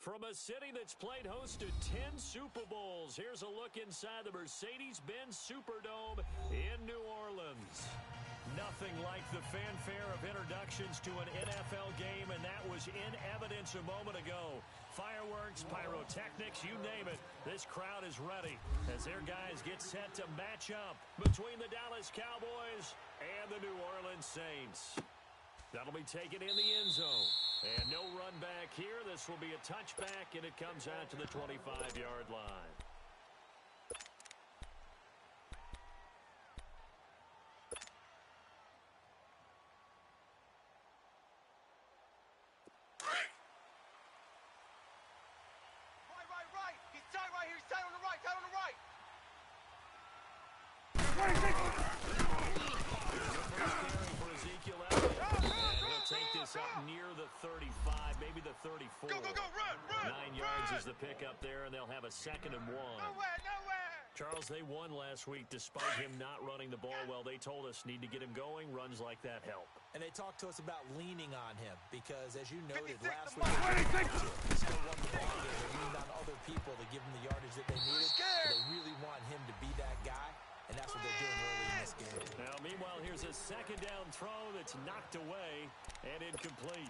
From a city that's played host to 10 Super Bowls, here's a look inside the Mercedes-Benz Superdome in New Orleans. Nothing like the fanfare of introductions to an NFL game, and that was in evidence a moment ago. Fireworks, pyrotechnics, you name it, this crowd is ready as their guys get set to match up between the Dallas Cowboys and the New Orleans Saints. That'll be taken in the end zone. And no run back here. This will be a touchback, and it comes out to the 25-yard line. Right. He's tight right here. He's tight on the right. Tight on the right. Take this up near the 35, maybe the 34. Go, run! 9 yards is the pickup there, and they'll have a 2nd and 1. Nowhere! Charles, they won last week despite him not running the ball well. They told us need to get him going. Runs like that help. And they talked to us about leaning on him because, as you noted, last week, he still won the ball game. They leaned on other people to give them the yardage that they needed. They really want him to be that guy. And that's what they're doing early in this game. Now, meanwhile, here's a 2nd down throw that's knocked away and incomplete.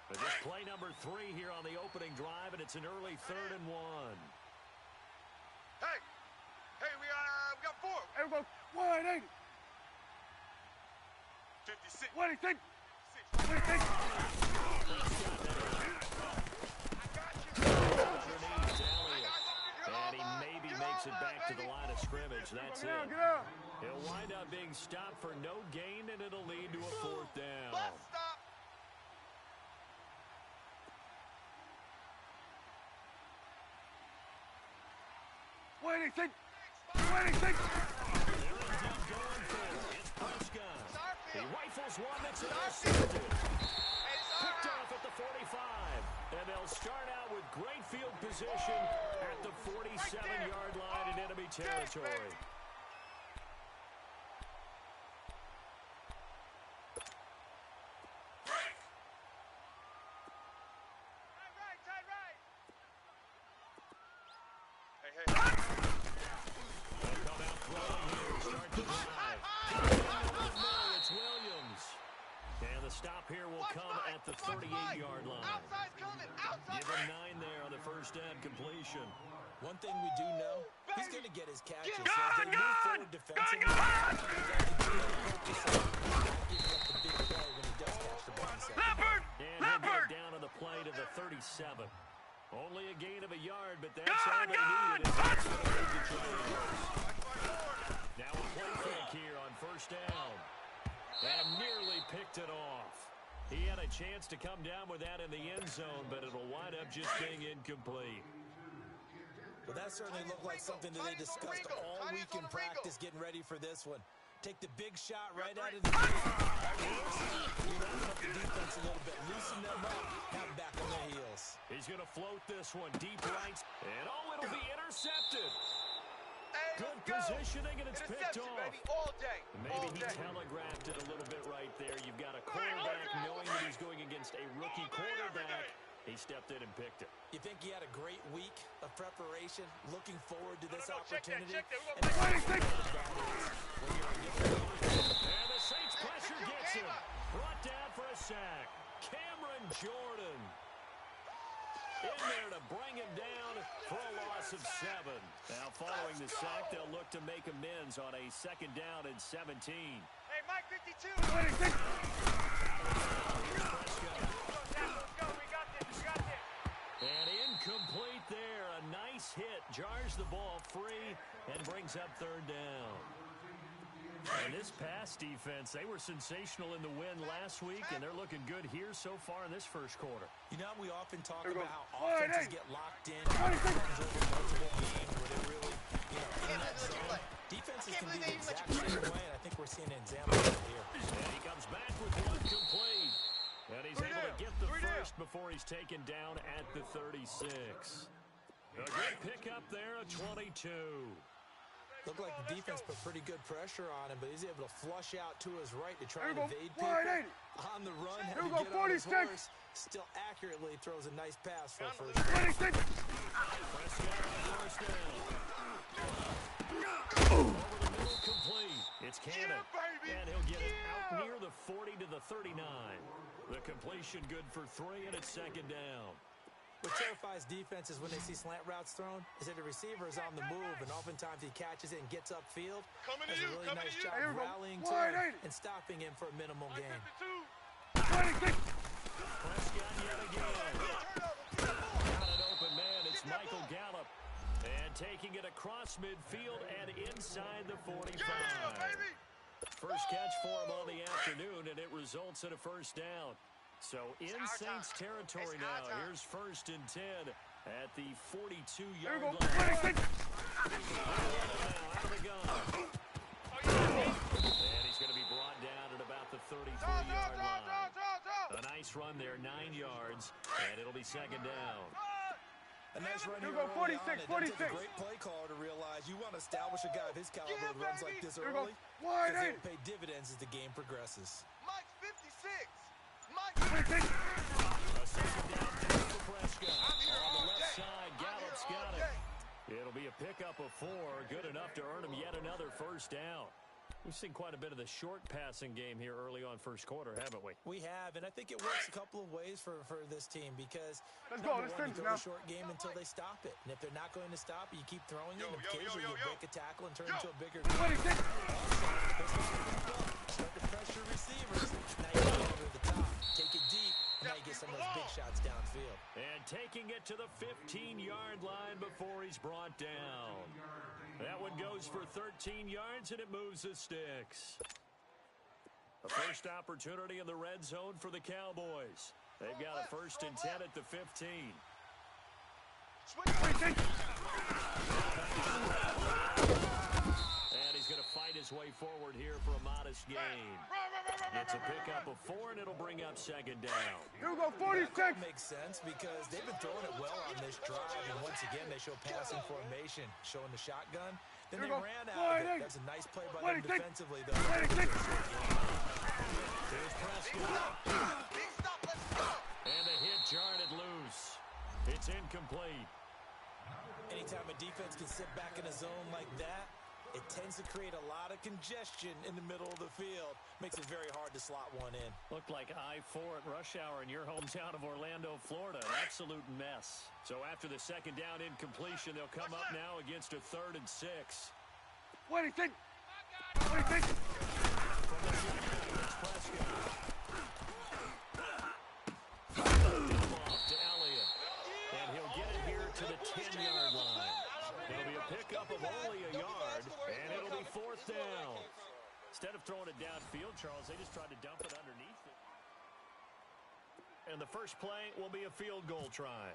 But just play number 3 here on the opening drive, and it's an early 3rd and 1. Hey, we got 4. Here we go. 180. 56. 186. 186. And he maybe makes it back to the line of scrimmage. That's it. Get out. He'll wind up being stopped for no gain, and it'll lead to a 4th down. Stop. 186. 186. It's Prescott. He rifles one that's intercepted. Picked off at the 45. And they'll start out with great field position at the 47-yard line in enemy territory. Hey. They'll come out throwing here, start the drive. It's Williams. And the stop here will come at the 38-yard line. Outside's coming. Outside. Give him 9 there on the first down completion. One thing we do know, he's going to get his catches. So Gun! they move forward defensively. He's got to continue to focus on not giving up the big play when he does catch the ball. Leopard! And he'll get down on the play to the 37. Only a gain of a yard, but that's all they needed. Now a play fake here on first down. And nearly picked it off. He had a chance to come down with that in the end zone, but it'll wind up just being incomplete. Well, that certainly looked like something that they discussed all week in practice getting ready for this one. Take the big shot right out of the gate. You wrap up the defense a little bit. Loosen them up. Have them back on their heels. He's going to float this one deep right. And it'll be intercepted. Good positioning, and it's picked off. Baby, all day. Maybe he telegraphed it a little bit right there. You've got a quarterback knowing that he's going against a rookie quarterback. He stepped in and picked it. You think he had a great week of preparation, looking forward to this opportunity? Check that. And the Saints pressure gets him. Brought down for a sack. Cameron Jordan in there to bring him down for a loss of 7. Now, following the sack, they'll look to make amends on a 2nd down and 17. Hey, Mike 52. 186. And incomplete there. A nice hit. Jars the ball free and brings up 3rd down. And this pass defense, they were sensational in the win last week, and they're looking good here so far in this first quarter. You know, we often talk about how offenses get locked in, multiple games where they're really, in that zone. Defenses can be the exact same way, and I think we're seeing an example of it here. And he comes back with one complete. And he's able to get the first before he's taken down at the 36. A good pickup there, a 22. Looked like the defense put pretty good pressure on him, but he's able to flush out to his right to try and Here we go. evade Wide people. On the run, Here we had to go, get on his 46. horse. Still accurately throws a nice pass for a first. 26. Prescott on first down. Over the middle, complete. It's Cannon. And he'll get it out near the 40 to the 39. The completion good for 3, and it's second down. What terrifies defenses when they see slant routes thrown is that the receiver is on the move, and oftentimes he catches it and gets upfield. Does a really nice job rallying to him and stopping him for a minimal gain. 26. Prescott yet again. Got an open man. It's Michael Gallup. And taking it across midfield and inside the 45. First catch for him on the afternoon, and it results in a first down. So in Saints territory now. Here's 1st and 10 at the 42-yard line. Here we go. 26. Out of the gun. And he's going to be brought down at about the 33-yard line. A nice run there, 9 yards, and it'll be second down. A nice run here Here we go, early 46, on. It doesn't 46. take a great play caller to realize you want to establish a guy of his caliber who runs like this Here we go. early. Wide Because eight. they'll pay dividends as the game progresses. Mike's 56. 26. A second down for Prescott. On the left side, Gallup's got it. It'll be a pickup of 4, good enough to earn him yet another first down. We've seen quite a bit of the short passing game here early on first quarter, haven't we? We have, and I think it works a couple of ways for this team because Let's go. number Let's one, you finish go now. the short game until they stop it. And if they're not going to stop it, you keep throwing it, and Yo, occasionally you break a tackle and turn into a bigger 26. start to pressure receivers. Now you get over the top, take it deep, and now you get some of those big shots downfield. And taking it to the 15-yard line before he's brought down. That one goes for 13 yards, and it moves the sticks. A first opportunity in the red zone for the Cowboys. They've got a 1st and 10 at the 15. 26. And he's going to fight his way forward here for a modest gain. It's a pickup of 4, and it'll bring up second down. Here we go. 46. That makes sense because they've been throwing it well on this drive, and once again they show passing formation, showing the shotgun. Then they Here we go. ran out of it. That's a nice play by them 26. defensively, though. 26. Here's Prescott. Big stop, let's go. And the hit jarred it loose. It's incomplete. Anytime a defense can sit back in a zone like that, it tends to create a lot of congestion in the middle of the field. Makes it very hard to slot one in. Looked like I-4 at rush hour in your hometown of Orlando, Florida. An absolute mess. So after the second down incompletion, they'll come up now against a 3rd and 6. 26. 26. From the shotgun, it's Prescott. Off to Elliott. And he'll get it here to the 10-yard line. It'll be a pickup of only a yard, and it'll be 4th down. Instead of throwing it downfield, Charles, they just tried to dump it underneath it. And the first play will be a field goal try.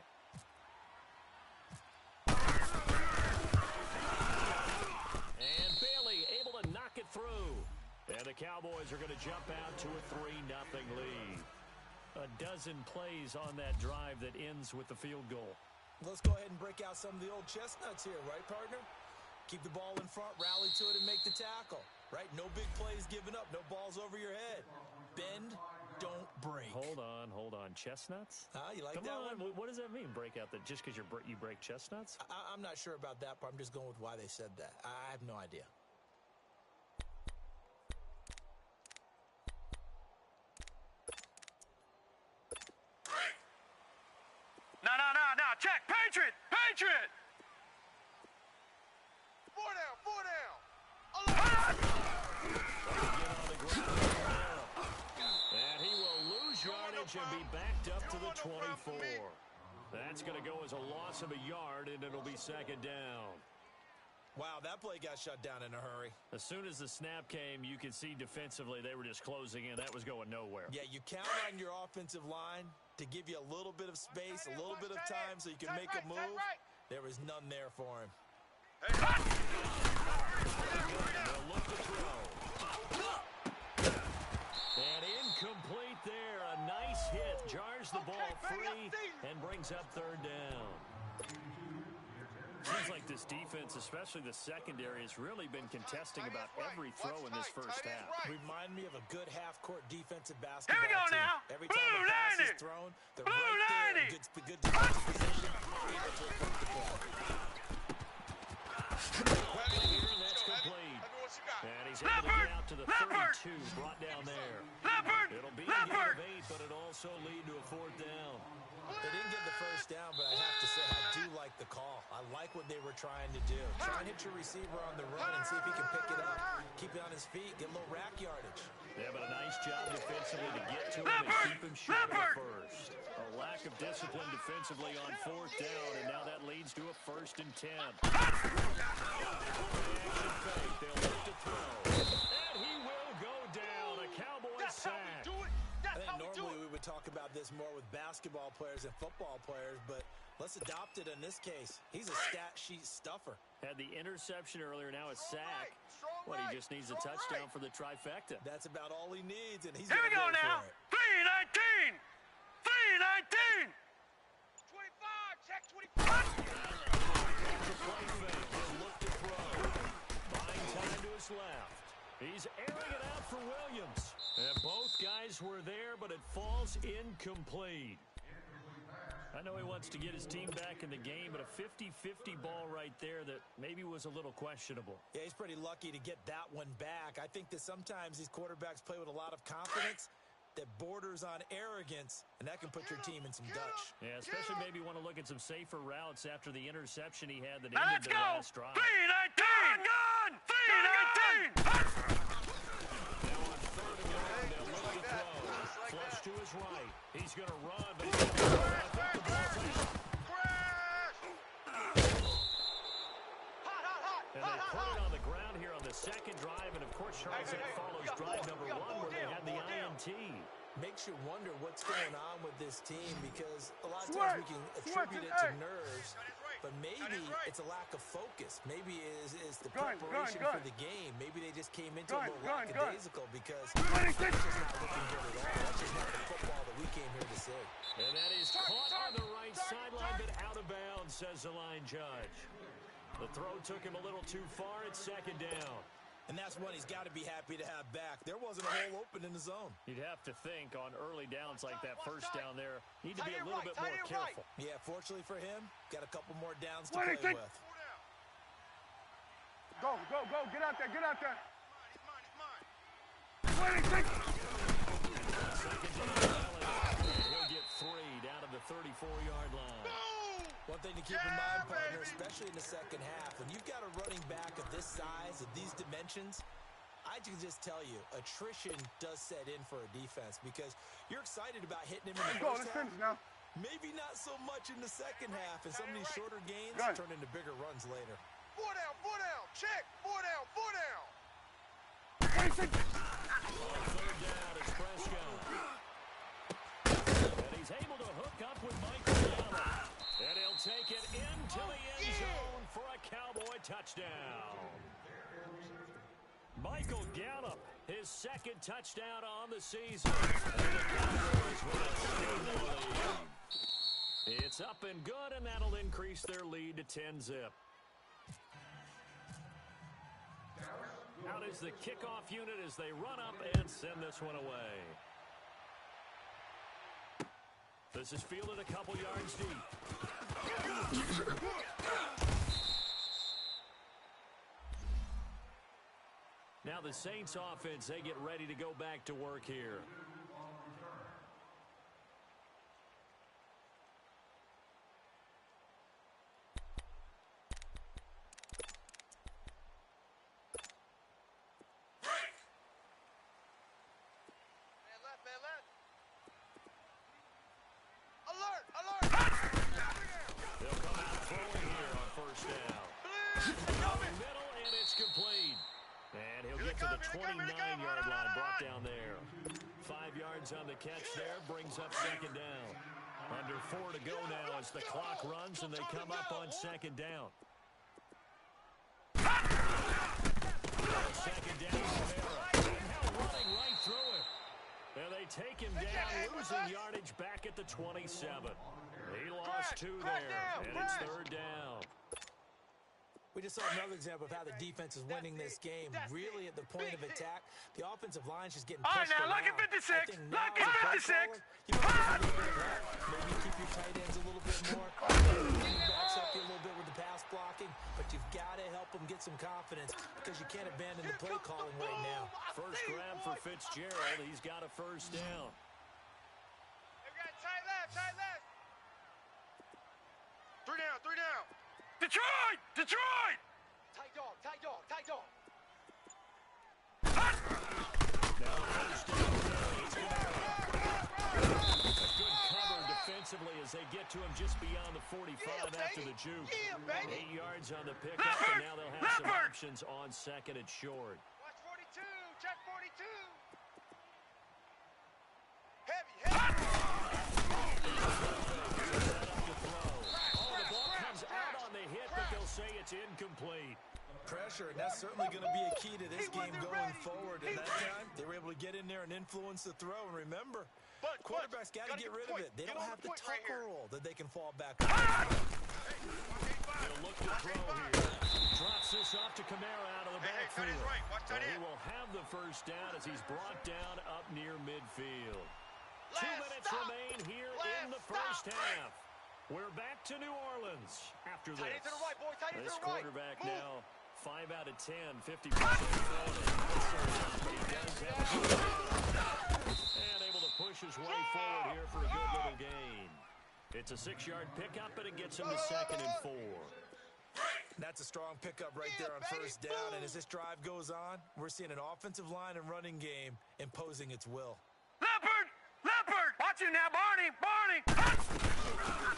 And Bailey able to knock it through. And the Cowboys are going to jump out to a 3-0 lead. A dozen plays on that drive that ends with the field goal. Let's go ahead and break out some of the old chestnuts here, right, partner? Keep the ball in front, rally to it, and make the tackle, right? No big plays given up, no balls over your head. Bend, don't break. Hold on. Chestnuts? You like Come that on. one? What does that mean, break out? That just because you break chestnuts? I'm not sure about that part. I'm just going with why they said that. I have no idea. No. Check. Patriot. Four down. And he will lose yardage and be backed up to the 24. That's going to go as a loss of a yard, and it'll be second down. Wow, that play got shut down in a hurry. As soon as the snap came, you could see defensively they were just closing in. That was going nowhere. Yeah, you count on your offensive line to give you a little bit of space, a little bit of time so you can make a move. There was none there for him. They'll look to throw. And incomplete there. A nice hit. Jars the ball free and brings up 3rd down. Seems like this defense, especially the secondary, has really been contesting about every throw in this first half. Remind me of a good half-court defensive basketball Here we go team. now. Every time a pass is thrown, they're right there in good defensive position, able to affect the play. Here, that's complete. And he's able to get out to the 32, brought down there. It'll be a gain of 8, but it also lead to a 4th down. They didn't get the first down, but I have to say I do like the call. I like what they were trying to do. Try and hit your receiver on the run and see if he can pick it up. Keep it on his feet, get a little rack yardage. Yeah, but a nice job defensively to get to him and keep him short of the first. A lack of discipline defensively on 4th down, and now that leads to a 1st and 10. They'll look to throw. And he will go down. A Cowboy sack. I think normally we would talk about this more with basketball players and football players, but let's adopt it in this case. He's a stat sheet stuffer. Had the interception earlier, now a sack. What, he just needs a touchdown for the trifecta. That's about all he needs, and he's Here we go now. 319. 319. 25, check 25. The play fake. He'll look to throw. Buying time to his left. He's airing it out for Williams. And both guys were there, but it falls incomplete. I know he wants to get his team back in the game, but a 50-50 ball right there that maybe was a little questionable. Yeah, he's pretty lucky to get that one back. I think that sometimes these quarterbacks play with a lot of confidence that borders on arrogance, and that can put your team in some Dutch. Yeah, especially maybe want to look at some safer routes after the interception he had that Now ended let's the go. last drive. 319. Gun. 319. Now on 3rd and long, they'll look to throw. Flush to his right. He's going to run, but he's going to throw. I think the ball's out. And they put it on the ground here on the second drive, and of course, Charles, that follows drive number 1 where they had the INT. Makes you wonder what's going on with this team, because a lot of times we can attribute it to nerves, but maybe it's a lack of focus. Maybe it's the preparation for the game. Maybe they just came into a little lackadaisical because that's just not looking good at all. That's just not the football that we came here to see. And that is caught on the right sideline, but out of bounds, says the line judge. The throw took him a little too far. It's 2nd down. And that's one he's got to be happy to have back. There wasn't a hole open in the zone. You'd have to think on early downs like that first down there, need to be a little bit more careful. Yeah, fortunately for him, got a couple more downs to play with. Go. Get out there. Get out there. 26. Second down, he'll get 3 down to the 34-yard line. One thing to keep in mind, partner, especially in the second half, when you've got a running back of this size, of these dimensions, I can just tell you, attrition does set in for a defense because you're excited about hitting him in the first half. Now. Maybe not so much in the second half, and some of these shorter gains turn into bigger runs later. 4 down, check. 4 down. On 3rd 26. down, it's Prescott. And he's able to hook up with Michael Gallup. And he'll take it into the end zone for a Cowboy touchdown. Michael Gallup, his 2nd touchdown on the season. And the Cowboys will extend the lead. It's up and good, and that'll increase their lead to 10-zip. Out is the kickoff unit as they run up and send this one away. This is fielded a couple yards deep. Now the Saints offense, they get ready to go back to work here. Man left. Alert. They'll come out throwing here on 1st down. Middle, and it's complete. And he'll get to the 29-yard line, brought down there. 5 yards on the catch there, brings up 2nd down. Under 4 to go now as the clock runs, and they come up on 2nd down. 2nd down, Rivera. Now running right through him. And they take him down, losing yardage back at the 27. He lost 2 there, and it's 3rd down. We just saw another example of how the defense is winning this game. Really at the point of attack, the offensive line is just getting pushed around. All right, now, look at 56. Look at 56. You maybe keep your tight ends a little bit more. Backs up you a little bit with the pass blocking, but you've got to help them get some confidence because you can't abandon the play calling right now. First grab for Fitzgerald. He's got a first down. We got tight left, tight left. Three down, three down. Detroit! Detroit! Tight dog, tight dog, tight dog. Now first down. A good cover defensively as they get to him just beyond the 45 after the juke. 8 yards on the pickup, and now they'll have some options on second and short. Watch 42, check 42. Heavy, heavy. Say it's incomplete. Pressure, and that's certainly going to be a key to this game going forward. And that time, they were able to get in there and influence the throw. And remember, quarterbacks got to get rid of it. They don't have the tucker roll that they can fall back on. He'll look to throw here. Drops this off to Kamara out of the backfield. He will have the first down as he's brought down up near midfield. 2 minutes remain here in the first half. We're back to New Orleans after this. Tight end to the right, boy. Tight end to the right. This quarterback Move. now 5 out of 10, 50% and able to push his way forward here for a good little gain. It's a 6-yard pickup, and it gets him to 2nd and 4. That's a strong pickup right there on first down. And as this drive goes on, we're seeing an offensive line and running game imposing its will. Leopard! Leopard! Watch it now, Barney! Barney!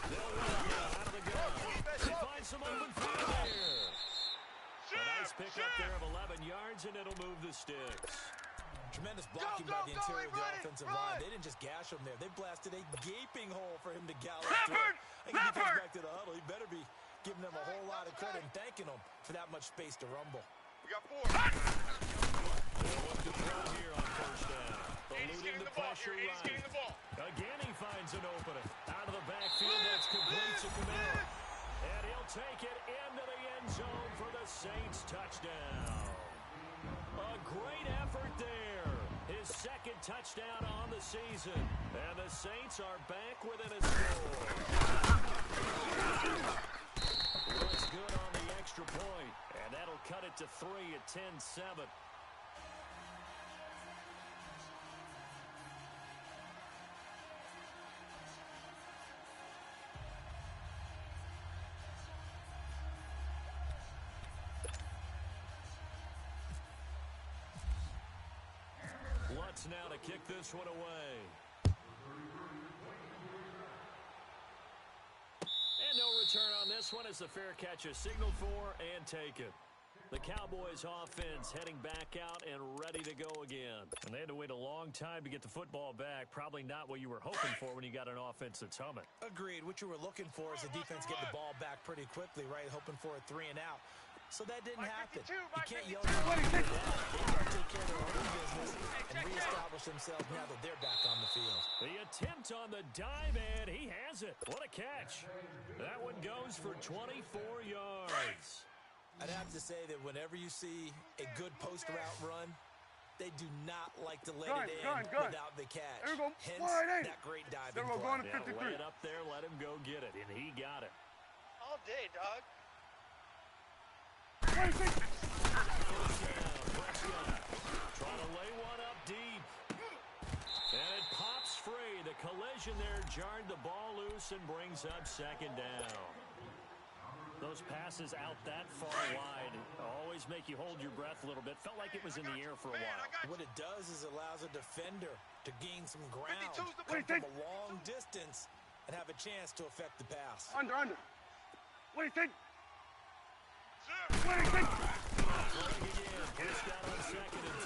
Out of the gun. He finds some open field here. A nice pickup there of 11 yards, and it'll move the sticks. Tremendous blocking by the interior of the offensive line. They didn't just gash him there. They blasted a gaping hole for him to gallop through. I think if he comes back to the huddle, he better be giving them a whole lot of credit and thanking them for that much space to rumble. We got 4. They'll look to throw here on first down. Eluding the pressure right. Again, he finds an opening. Out of the backfield, that's complete to Kamara. And he'll take it into the end zone for the Saints touchdown. A great effort there. His 2nd touchdown on the season. And the Saints are back within a score. Looks good on the extra point. And that'll cut it to 3 at 10-7. Lutz now to kick this one away. And no return on this one as the fair catch is signaled for and taken. The Cowboys offense heading back out and ready to go again. And they had to wait a long time to get the football back. Probably not what you were hoping for when you got an offense that's humming. Agreed. What you were looking for is the defense getting the ball back pretty quickly, right? Hoping for a 3 and out. So that didn't happen. You can't yell at them. They got to take care of their own business and reestablish themselves now that they're back on the field. The attempt on the dive, and he has it. What a catch. That one goes for 24 yards. I'd have to say that whenever you see a good post route run, they do not like to let it in without the catch. Hence, that great diving play. Yeah, lay it up there, let him go get it, and he got it. All day, dog. Trying to lay one up deep. And it pops free. The collision there jarred the ball loose and brings up 2nd down. Those passes out that far wide always make you hold your breath a little bit. Felt like it was in the air for a while. What it does is it allows a defender to gain some ground, come from a long distance, and have a chance to affect the pass. Under. What do you think? What do you think? Throwing again. Pushed out on 2nd and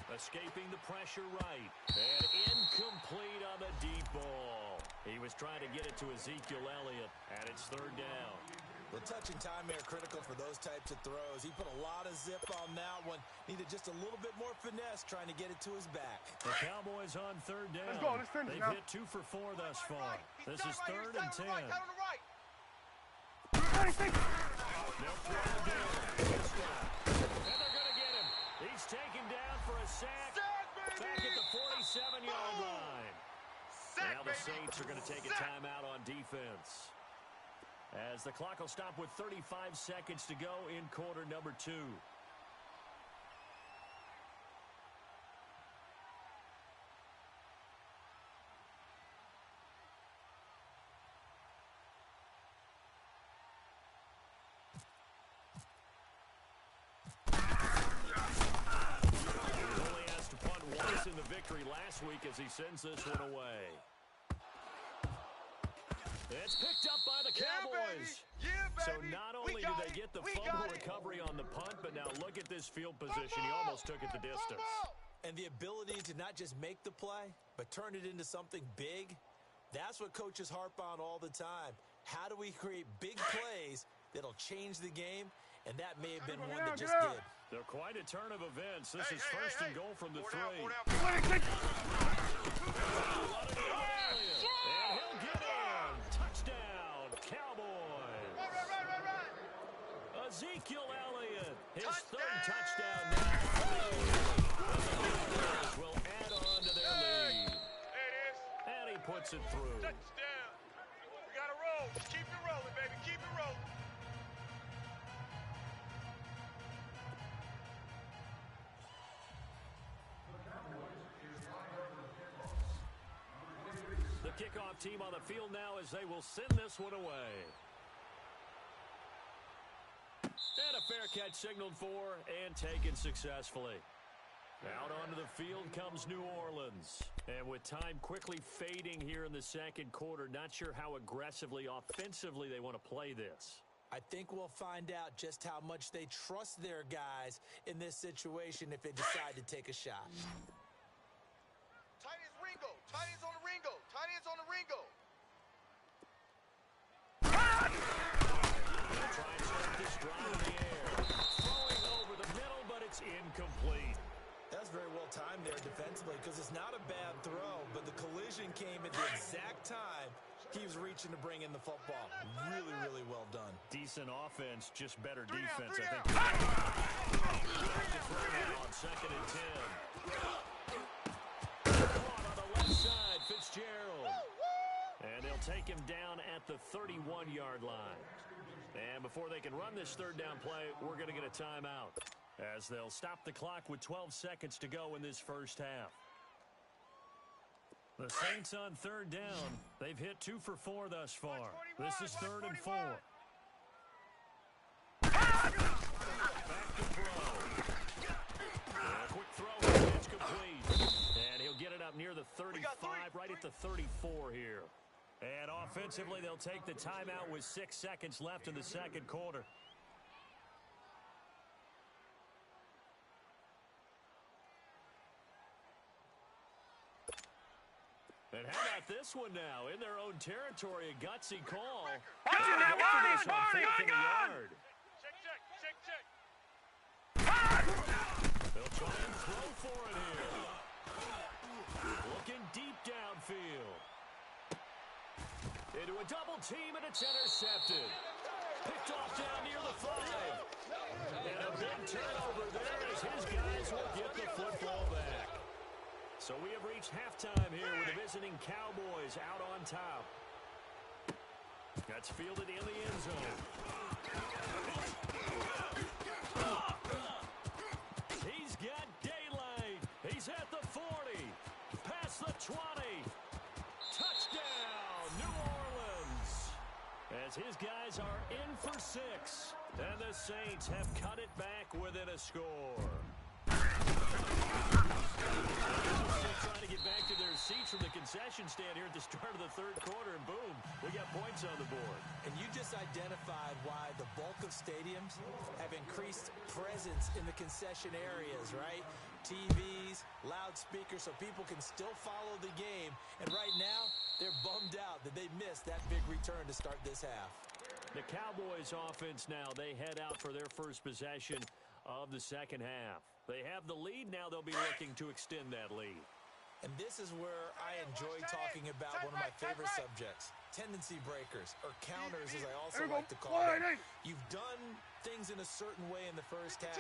10. Escaping the pressure right. And incomplete on the deep ball. He was trying to get it to Ezekiel Elliott, and it's 3rd down. The touch and time are critical for those types of throws. He put a lot of zip on that one. Needed just a little bit more finesse trying to get it to his back. The Cowboys on 3rd down. Let's go. They've hit 2 for 4 thus far. This is 3rd and 10. Right, What do you think? They'll throw again. This one. And they're going to get him. He's taken down for a sack. Back at the 47-yard line. Now the Saints are going to take a timeout on defense, as the clock will stop with 35 seconds to go in quarter number 2. In the victory last week as he sends this one away. It's picked up by the Cowboys. So not only do they get the fumble recovery on the punt, but now look at this field position. He almost took it the distance. And the ability to not just make the play, but turn it into something big, that's what coaches harp on all the time. How do we create big plays that'll change the game? And that may have been one that just did. They're quite a turn of events. This is first and goal from the 3. And he'll get in. Touchdown, Cowboys. Ezekiel Elliott, his third touchdown now. The Cowboys will add on to their lead. There it is. And he puts it through. Touchdown. We got to roll. Just keep it rolling, baby. Keep it rolling. The kickoff team on the field now as they will send this one away. And a fair catch signaled for and taken successfully. Out onto the field comes New Orleans. And with time quickly fading here in the second quarter, not sure how aggressively, offensively they want to play this. I think we'll find out just how much they trust their guys in this situation if they decide to take a shot. Tight ends Ringo. Tight ends on the Ringo. Tight ends on the Ringo. They'll try and start this drive in the air. Throwing over the middle, but it's incomplete. That's very well timed there defensively because it's not a bad throw, but the collision came at the exact time he was reaching to bring in the football. Really, really well done. Decent offense, just better defense, I think. On 2nd and 10. Caught on the left side, Fitzgerald. And they'll take him down at the 31-yard line. And before they can run this third down play, we're going to get a timeout, as they'll stop the clock with 12 seconds to go in this first half. The Saints on third down. They've hit 2 for 4 thus far. This is 3rd and 4. Back to throw. A quick throw, and it's complete. And he'll get it up near the 35, right at the 34 here. And offensively, they'll take the timeout with 6 seconds left in the second quarter. And how about this one now? In their own territory, a gutsy call. Watching that, Barney, on guard! Check. They'll try and throw for it here. Looking deep downfield. Into a double team, and it's intercepted. Picked off down near the 5. And a big turnover there as his guys will get the football back. So we have reached halftime here with the visiting Cowboys out on top. That's fielded in the end zone. He's got daylight. He's at the 40. Past the 20. Touchdown, New Orleans. As his guys are in for 6. And the Saints have cut it back within a score. Trying to get back to their seats from the concession stand here at the start of the third quarter, and boom, we got points on the board. And you just identified why the bulk of stadiums have increased presence in the concession areas, right? TVs, loudspeakers, so people can still follow the game. And right now, they're bummed out that they missed that big return to start this half. The Cowboys offense now, they head out for their first possession of the second half. They have the lead. Now they'll be looking to extend that lead. And this is where I enjoy talking about one of my favorite subjects, tendency breakers, or counters as I also like to call them. You've done things in a certain way in the first half,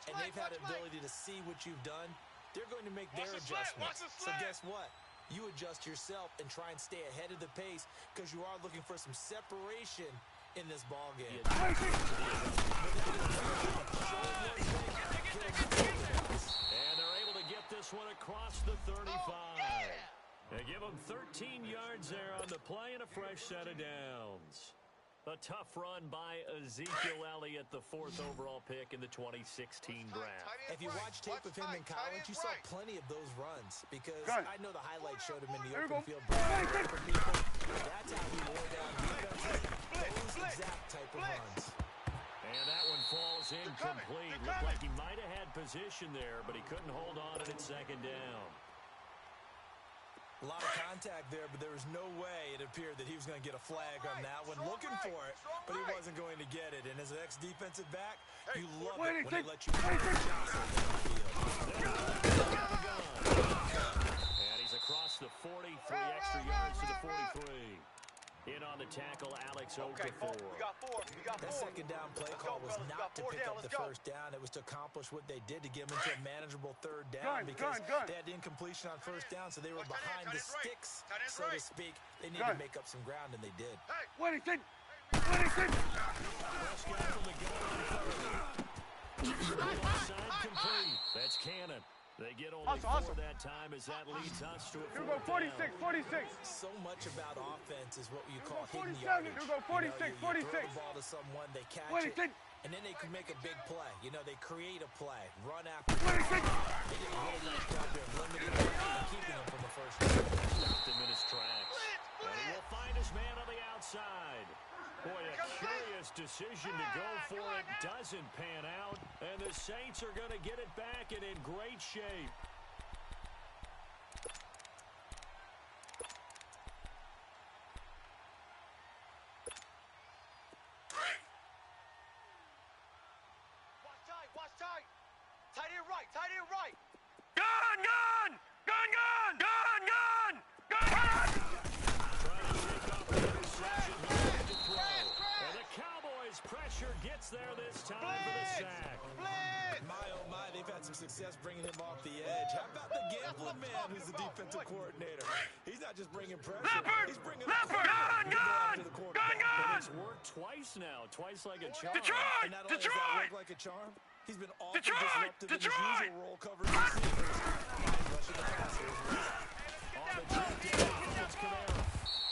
and they've had an ability to see what you've done. They're going to make their adjustments. So guess what? You adjust yourself and try and stay ahead of the pace because you are looking for some separation in this ball game. And they're able to get this one across the 35. They give them 13 yards there on the play and a fresh set of downs. A tough run by Ezekiel Elliott, the 4th overall pick in the 2016 draft. If you watch tape of him in college, you saw plenty of those runs because I know the highlights showed him in the open field. That's how he wore down defenses, those exact type of runs. And that one falls incomplete. Looked like he might have had position there, but he couldn't hold on to it second down. A lot of contact there, but there was no way it appeared that he was going to get a flag on that one. Looking for it, but he wasn't going to get it. And as an ex-defensive back, you love it when they let you fire shots on the field. And he's across the 40, 3 extra yards to the 43. In on the tackle, Alex Okafor. We got four. That second down play call was not to pick up the first down. It was to accomplish what they did to get them into a manageable third down because they had incompletion on first down, so they were behind the sticks, so to speak. They needed to make up some ground, and they did. Fresh guy from the gun. Side complete. That's Cannon. They get only 4 that time as that leads us to a 4th down. 46. So much about offense is what you call hidden yardage. You throw the ball to someone, they catch it, and then they can make a big play. You know, they create a play, run after it. They did a really nice job there of limiting him and keeping him from the first down. Stopped him in his tracks. And he will find his man on the outside. Boy, a curious decision to go for it. Doesn't pan out. And the Saints are going to get it back and in great shape. Watch tight. Tight end right. Gun! And the Cowboys' pressure gets there this time for the sack. My, oh my, they've had some success bringing him off the edge. How about the gambling man who's the defensive coordinator? He's not just bringing pressure, he's bringing pressure. Gun! And it's worked twice now, twice like a charm. And not only does that work like a charm, he's been awfully disruptive in his usual role covering receivers. Rushing the passers. On the jump,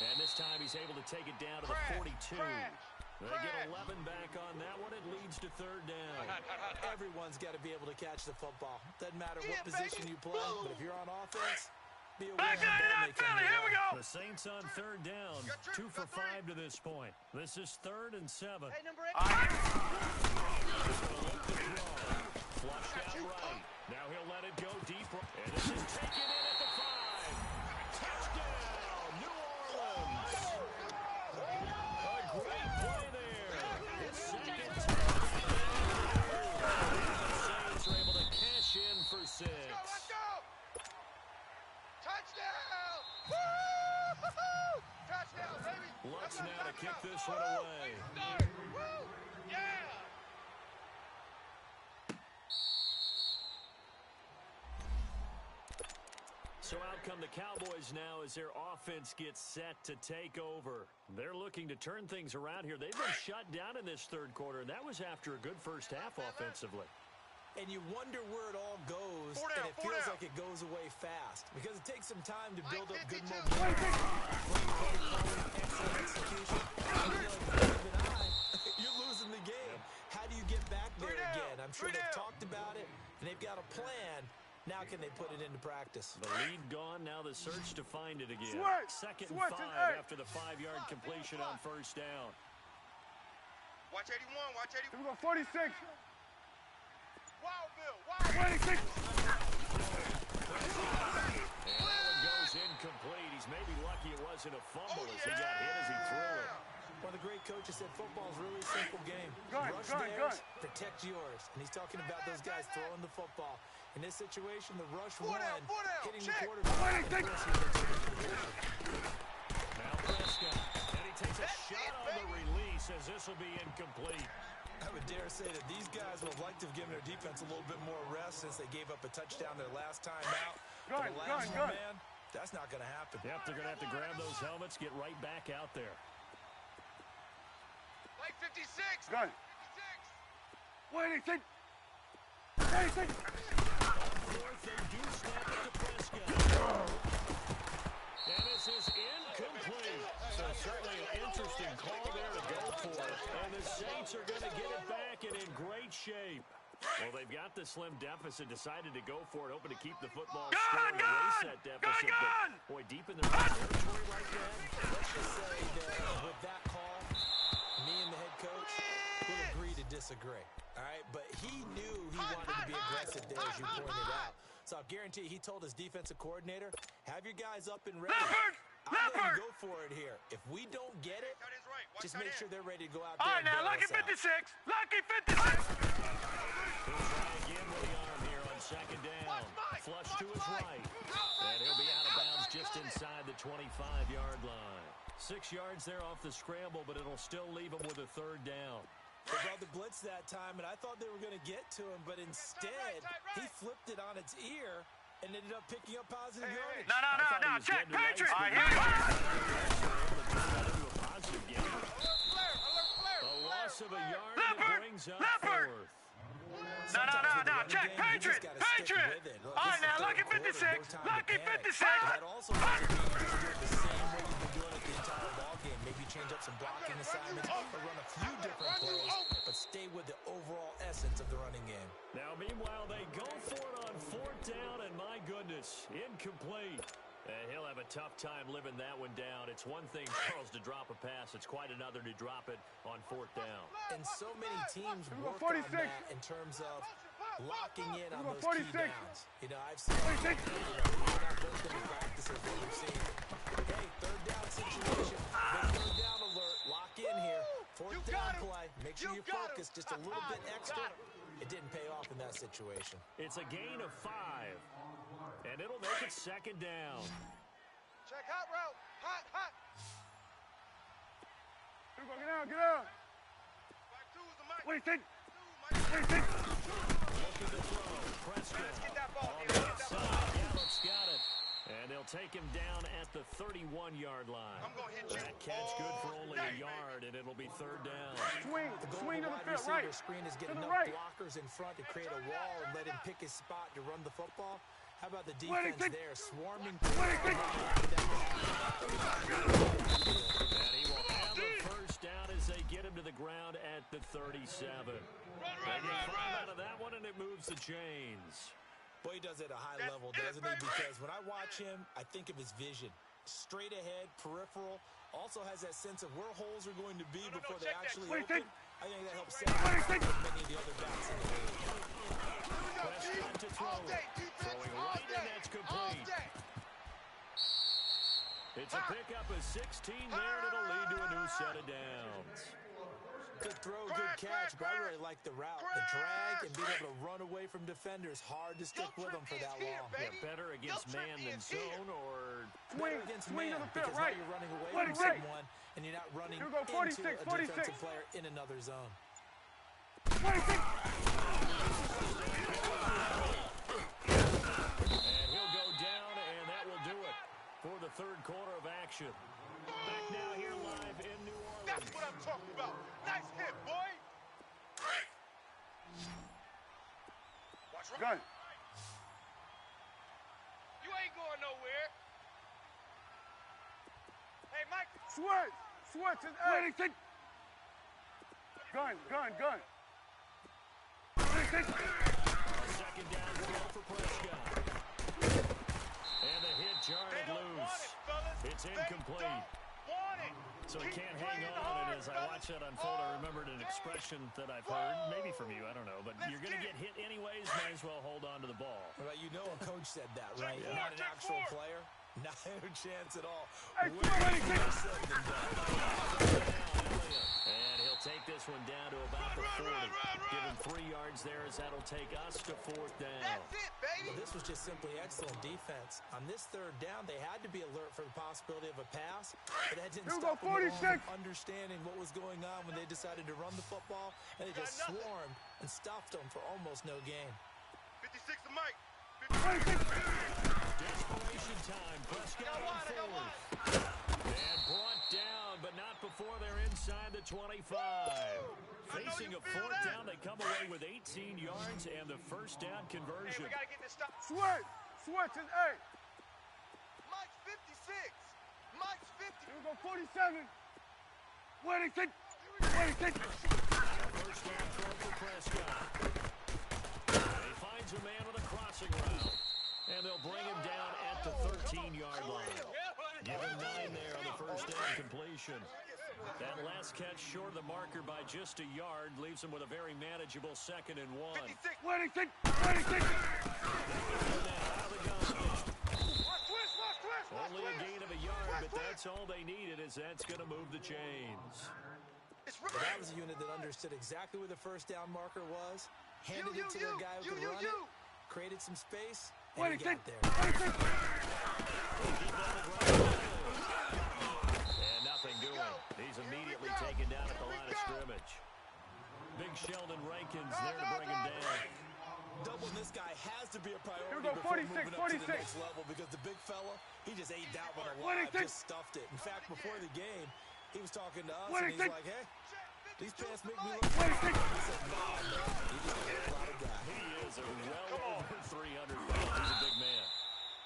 and this time he's able to take it down to the 42. They get 11 back on that one. It leads to 3rd down. Everyone's got to be able to catch the football. Doesn't matter what position you play, but if you're on offense, be aware of that. Here we go. The Saints on 3rd down, 2 for 5 to this point. This is 3rd and 7. Hey, number 8. Flushed out right. Now he'll let it go deep. And this is taken in at the 5. Touchdown, New Orleans. A great play there. His second touchdown. The Saints are able to cash in for 6. Let's go. Touchdown. Woo! Touchdown, baby. Lutz now to kick this one away. Woo! Yeah. So out come the Cowboys now as their offense gets set to take over. They're looking to turn things around here. They've been shut down in this 3rd quarter, and that was after a good first half offensively. And you wonder where it all goes, and it feels like it goes away fast because it takes some time to build up good momentum. Excellent execution. You're losing the game. How do you get back there again? I'm sure they've talked about it, and they've got a plan. Now can they put it into practice? The lead gone, now the search to find it again. Second and 5 after the 5-yard completion on 1st down. Watch 81, watch 81. Here we go, 46. Wow, Bill, 26. And that one goes incomplete. He's maybe lucky it wasn't a fumble as he got hit as he threw it. One of the great coaches said football's a really simple game. Rush theirs, protect yours. And he's talking about those guys throwing the football. In this situation, the rush won, hitting the quarterback. Now Prescott, and he takes a shot on the release as this will be incomplete. I would dare say that these guys would have liked to have given their defense a little bit more rest since they gave up a touchdown their last time out. But the last one, man, that's not going to happen. Yep, they're going to have to grab those helmets, get right back out there. Play 56. Gun. 56. Waiting. Fourth, they do snap it to Prescott. And this is incomplete. So certainly an interesting call there to go for. And the Saints are going to get it back and in great shape. Well, they've got the slim deficit, decided to go for it, hoping to keep the football score and erase that deficit. But, boy, deep in their territory like that. Let's just say that with that call, me and the head coach will agree to disagree. All right, but he knew he wanted to be aggressive there, as you pointed out. So I'll guarantee he told his defensive coordinator, have your guys up and ready. I'm going to go for it here. If we don't get it, just make sure they're ready to go out there. All right, now, lucky 56. Lucky 56. He'll try again with the arm here on second down. Flush to his right. And he'll be out of bounds just inside the 25-yard line. 6 yards there off the scramble, but it'll still leave him with a third down. They brought the blitz that time, and I thought they were going to get to him, but instead, he flipped it on its ear and ended up picking up positive yardage. No. Check, Patriots. I hear you. A loss of a yard that brings up fourth. No. Check, Patriots. All right, now, lucky 56. Lucky 56. That also means that you do it the same way you've been doing it the entire ballgame. Maybe change up some blocking assignments or run a few different plays, but stay with the overall essence of the running game. Now, meanwhile, they go for it on fourth down, and my goodness, incomplete. He'll have a tough time living that one down. It's one thing, Charles, to drop a pass. It's quite another to drop it on fourth down. And so many teams work on that in terms of locking in on those key downs. You know, I've seen practices that we've seen. Hey, third down situation. Big third down alert. Lock in here. Fourth down play. Make sure you focus just a little bit extra. It didn't pay off in that situation. It's a gain of 5. And it'll make it second down. Check hot route. Hot. Get out. What do you think? Look at the throw. Prescott. Let's get that ball. On the outside. Gallup's got it. And they'll take him down at the 31-yard line. I'm going to hit you. That catch good for only a yard, and it'll be third down. Swing to the field, right. Screen is getting enough blockers in front to create a wall and let him pick his spot to run the football. How about the defense there, swarming to And he will have the first down as they get him to the ground at the 37. They get 5 out of that one, and it moves the chains. Boy, he does it at a high level, doesn't he? Because when I watch him, I think of his vision. Straight ahead, peripheral, also has that sense of where holes are going to be before they actually open. I think that helps set up many of the other backs in the league. Prescott to throw. Throwing right, and that's complete. It's a pickup of 16 there, and it'll lead to a new set of downs. Good throw, good catch, but I really like the route. The drag and being able to run away from defenders. Hard to stick with them for that long. Yeah, better against man than zone, or better against man, because now you're running away from someone, and you're not running into a defensive player in another zone. And he'll go down, and that will do it for the third quarter of action. Back now here live in New Orleans. That's what I'm talking about. Nice hit, boy. Watch right. Gun. You ain't going nowhere. Hey, Mike. Switch. Waiting. Gun. Second down field for Prescott. And the hit jarred it loose. It's incomplete. So he can't hang on, and as I watch that unfold, I remembered an expression that I've heard, maybe from you, I don't know, but you're going to get hit anyways, might as well hold on to the ball. Well, you know a coach said that, right? Yeah. Not an actual player. Not a chance at all. Hey, Way more said than done. And he'll take this one down to about the 40. Give him 3 yards there as that'll take us to 4th down. That's it, baby. Well, this was just simply excellent defense. On this 3rd down, they had to be alert for the possibility of a pass, but that didn't stop them at all from understanding what was going on when they decided to run the football, and they just swarmed and stuffed them for almost no gain. 56 to Mike. Desperation time. Prescott on forward. And brought down, but not before they're inside the 25. Facing a 4th down, they come away with 18 yards and the 1st down conversion. Hey, we got to get this stop. Switch is 8. Mike's 56. Mike's 50. Here we go, 47. Waiting, take. First down throw for Prescott. He finds a man with a crossing route. And they'll bring him down at the 13-yard line. Give him 9 there on the 1st down completion. That last catch short of the marker by just a yard leaves him with a very manageable 2nd and 1. 56. Waiting, take. Only a gain of a yard, but that's all they needed, as that's going to move the chains. But that was a unit that understood exactly where the 1st down marker was, handed it to their guy who could run it, created some space, and he got there. And nothing doing. He's immediately taken down at the line of scrimmage. Big Sheldon Rankins there to bring him down. Doubling this guy has to be a priority Here we go, before 46, moving up to the next level, because the big fella, he just ate that one alive, just stuffed it. In fact, before the game, he was talking to us, and he's like, hey, these pants make me look good. He said, no, man, he just ate a lot of guy. He is a well over 300 pounds. He's a big man.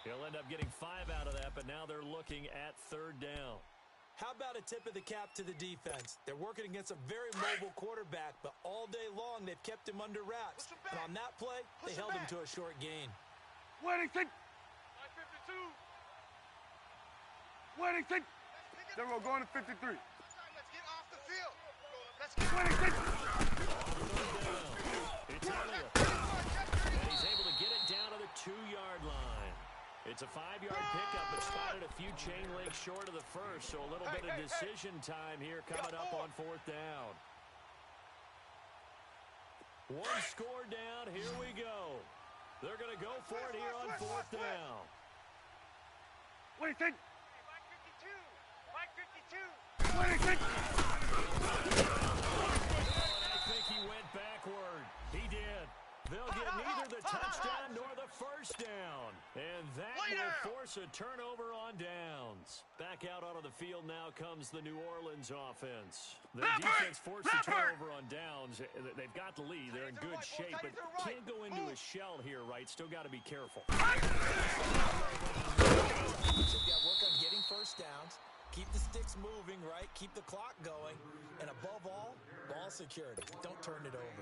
He'll end up getting 5 out of that, but now they're looking at 3rd down. How about a tip of the cap to the defense? They're working against a very mobile quarterback, but all day long they've kept him under wraps. And on that play, they held him to a short gain. Waiting, take. 52. Then we're going to 53. Let's get off the field. Let's get It's Elliott. And he's able to get it down to the 2-yard line. It's a 5-yard pickup, but spotted a few chain links short of the 1st, so a little bit of decision time here coming up on 4th down. 1 score down, here we go. They're going to go for it here on 4th down. Wait, take. Mike 52. Waiting, take. I think he went backward. He did. They'll get neither the touchdown nor the 1st down. And that will force a turnover on downs. Back out onto the field now comes the New Orleans offense. The defense forced the turnover on downs. They've got the lead. They're in good shape, but can't go into a shell here, right? Still got to be careful. So you've got to work on getting 1st downs, keep the sticks moving, right? Keep the clock going. And above all, ball security. Don't turn it over.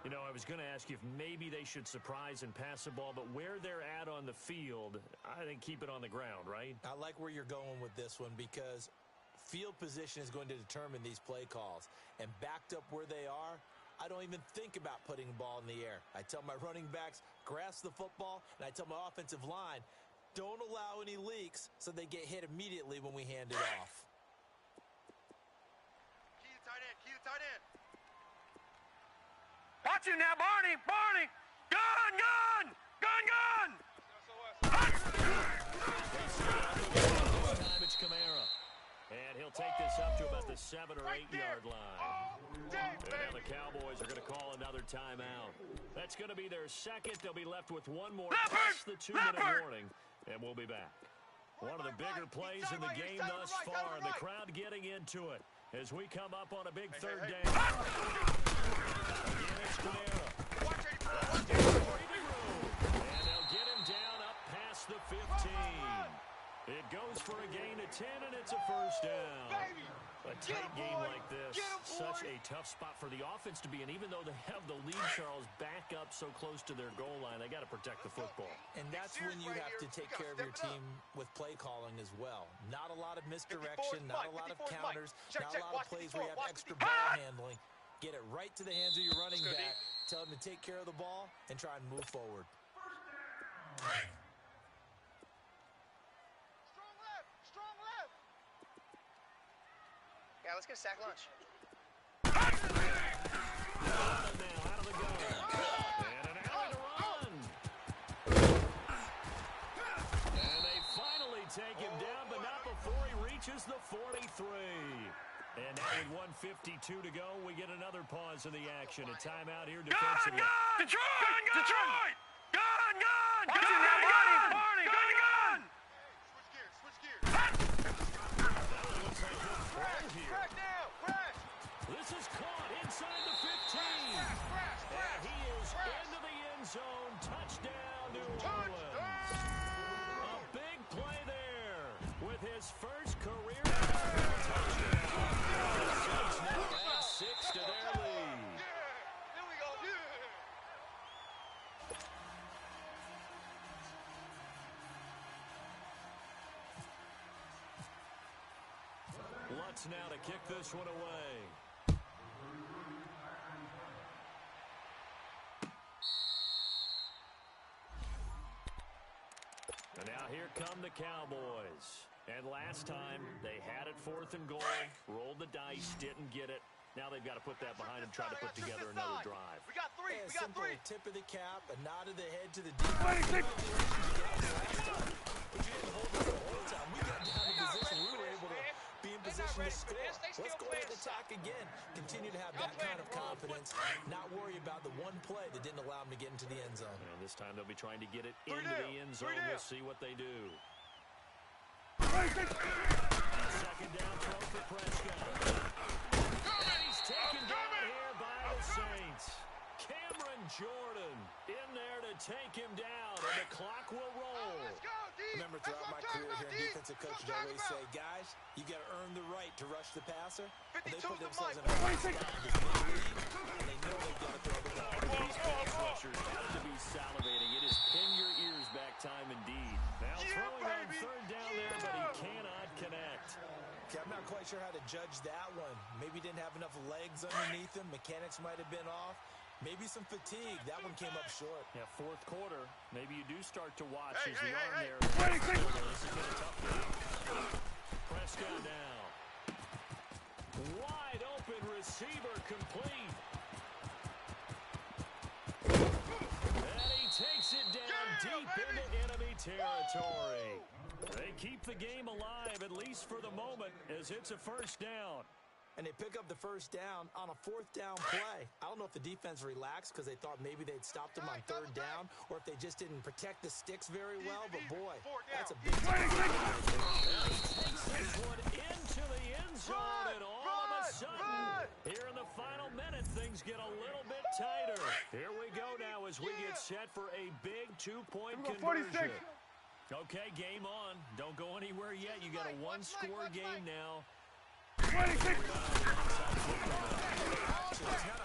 You know, I was going to ask you if maybe they should surprise and pass the ball, but where they're at on the field, I think keep it on the ground, right? I like where you're going with this one, because field position is going to determine these play calls. And backed up where they are, I don't even think about putting the ball in the air. I tell my running backs, grasp the football, and I tell my offensive line, don't allow any leaks so they get hit immediately when we hand it off. Key to tight end. Key to tight end. Watch him now, Barney. Gun. Time it's Kamara. And he'll take this up to about the 7 or 8 yard line. And now the Cowboys are going to call another timeout. That's going to be their 2nd. They'll be left with 1 more plus the 2-minute warning. And we'll be back. One of the bigger plays in the game thus far. The crowd getting into it as we come up on a big 3rd down. Again, it's Kamara. And they'll get him down up past the 15. It goes for a gain of 10, and it's a 1st down. A tight game like this, such a tough spot for the offense to be in. Even though they have the lead, Charles, back up so close to their goal line, they got to protect the football. And that's when you have to take care of your team with play calling as well. Not a lot of misdirection, not a lot of counters, not a lot of plays where you have extra ball handling. Get it right to the hands of your running back, tell him to take care of the ball, and try and move forward. let's get a sack lunch. Now out of the gun. And an alley to run. And they finally take him down, but not before he reaches the 43. And now with 1:52 to go, we get another pause in the action. A timeout here defensively. Gun! Detroit! Detroit! Gun! Gun! Switch gears. Looks like good play here. Crash now. Crash. This is caught inside the 15. And he is into the end zone. Touchdown, New Orleans. A big play there with his first career touchdown. The Saints now add 6 to their lead. Here we go. Lutz now to kick this one away. And now here come the Cowboys. And last time, they had it 4th and goal, rolled the dice, didn't get it. Now they've got to put that behind them, try to put together another drive. We got three. Yeah, We got simple three. tip of the cap, a nod of the head to the defense. But you didn't hold us the whole time. We got down in position. We were able to be in position to score. Let's go ahead and attack again. Continue to have that kind of confidence. Not worry about the one play that didn't allow them to get into the end zone. And this time they'll be trying to get it into the end zone. We'll see what they do. Second down throw for Prescott. And he's taken down here by the Saints. Cameron Jordan in there to take him down, and the clock will roll. Remember, throughout my career here in defensive coaching, I always say, guys, you got to earn the right to rush the passer. And they put themselves in a right spot because they lead, and they know they've got to throw the ball. These pass rushers have to be salivating. It is pin your ears back time indeed. Now throwing on third down there, but he cannot connect. Okay, I'm not quite sure how to judge that one. Maybe didn't have enough legs underneath him. Mechanics might have been off. Maybe some fatigue. That one came up short. Yeah, 4th quarter. Maybe you do start to watch as the arm there. This has been a tough game. Prescott now. Wide open receiver complete. And he takes it down deep into enemy territory. They keep the game alive, at least for the moment, as it's a first down. And they pick up the first down on a 4th down play. I don't know if the defense relaxed because they thought maybe they'd stopped them on 3rd down, or if they just didn't protect the sticks very well. But boy, that's a big And he takes this one into the end zone, and all of a sudden, here in the final minute, things get a little bit tighter. Here we go now as we get set for a big 2-point conversion. Okay, game on. Don't go anywhere yet. You got a 1-score game now. It's not a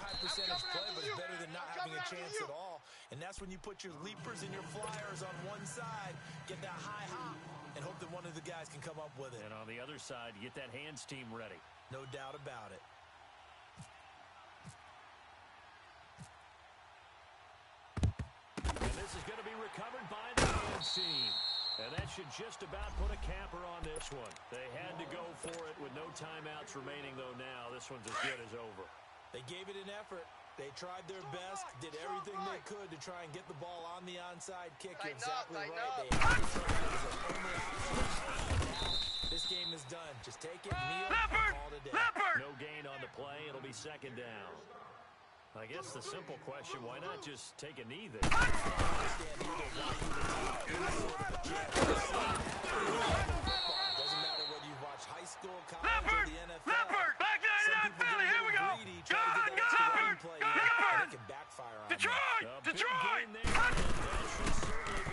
high percentage play, but it's better than not having a chance at all. And that's when you put your leapers and your flyers on one side, get that high hop, and hope that one of the guys can come up with it. And on the other side, you get that hands team ready. No doubt about it. And this is going to be recovered by the hands team. And that should just about put a capper on this one. They had to go for it with no timeouts remaining, though now. This one's as good as over. They gave it an effort. They tried their best, did everything they could to try and get the ball on the onside kick. You're exactly right. They had to try it as their only option. Now, this game is done. Just take it, kneel, call it a day. No gain on the play. It'll be second down. I guess the simple question, why not just take a knee there? Doesn't matter whether you watch high school, college, or the NFL. Back to Some the people Valley. get Here we go. greedy, try to get that extra run play in, and it can backfire on them. Big gain there, and that should certainly be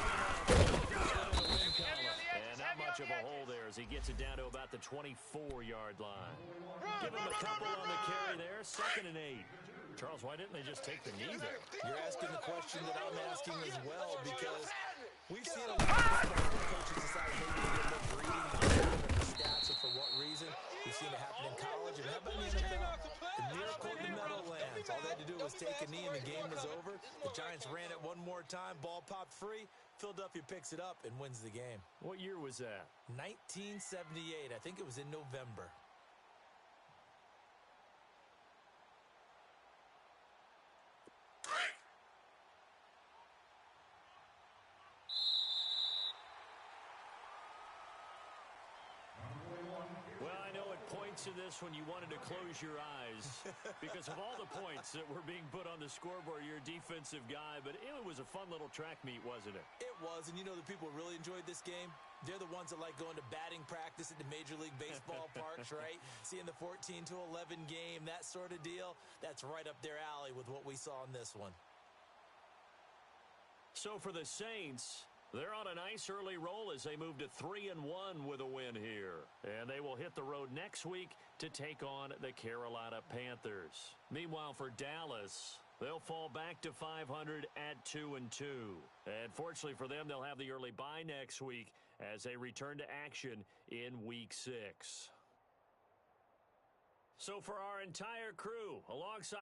enough. And not much of a hole there as he gets it down to about the 24-yard line. Give him a couple on the carry there, 2nd and 8. Charles, why didn't they just take the knee there? You're asking the question that I'm asking as well, because we've seen a lot of coaches decide maybe to get more greedy on the stats or for what reason. We've seen it happen in college and happen in the NFL. The miracle in the Meadowlands. All they had to do was take a knee and the game was over. The Giants ran it one more time, ball popped free. Philadelphia picks it up and wins the game. What year was that? 1978. I think it was in November. in this one you wanted to close your eyes because of all the points that were being put on the scoreboard. You're a defensive guy, but it was a fun little track meet, wasn't it? It was, and you know the people really enjoyed this game? They're the ones that like going to batting practice at the Major League Baseball parks, right? Seeing the 14-11 game, that sort of deal. That's right up their alley with what we saw in this one. So for the Saints, they're on a nice early roll as they move to 3-1 with a win here. And they will hit the road next week to take on the Carolina Panthers. Meanwhile, for Dallas, they'll fall back to 500 at 2-2. And fortunately for them, they'll have the early bye next week as they return to action in Week 6. So for our entire crew, alongside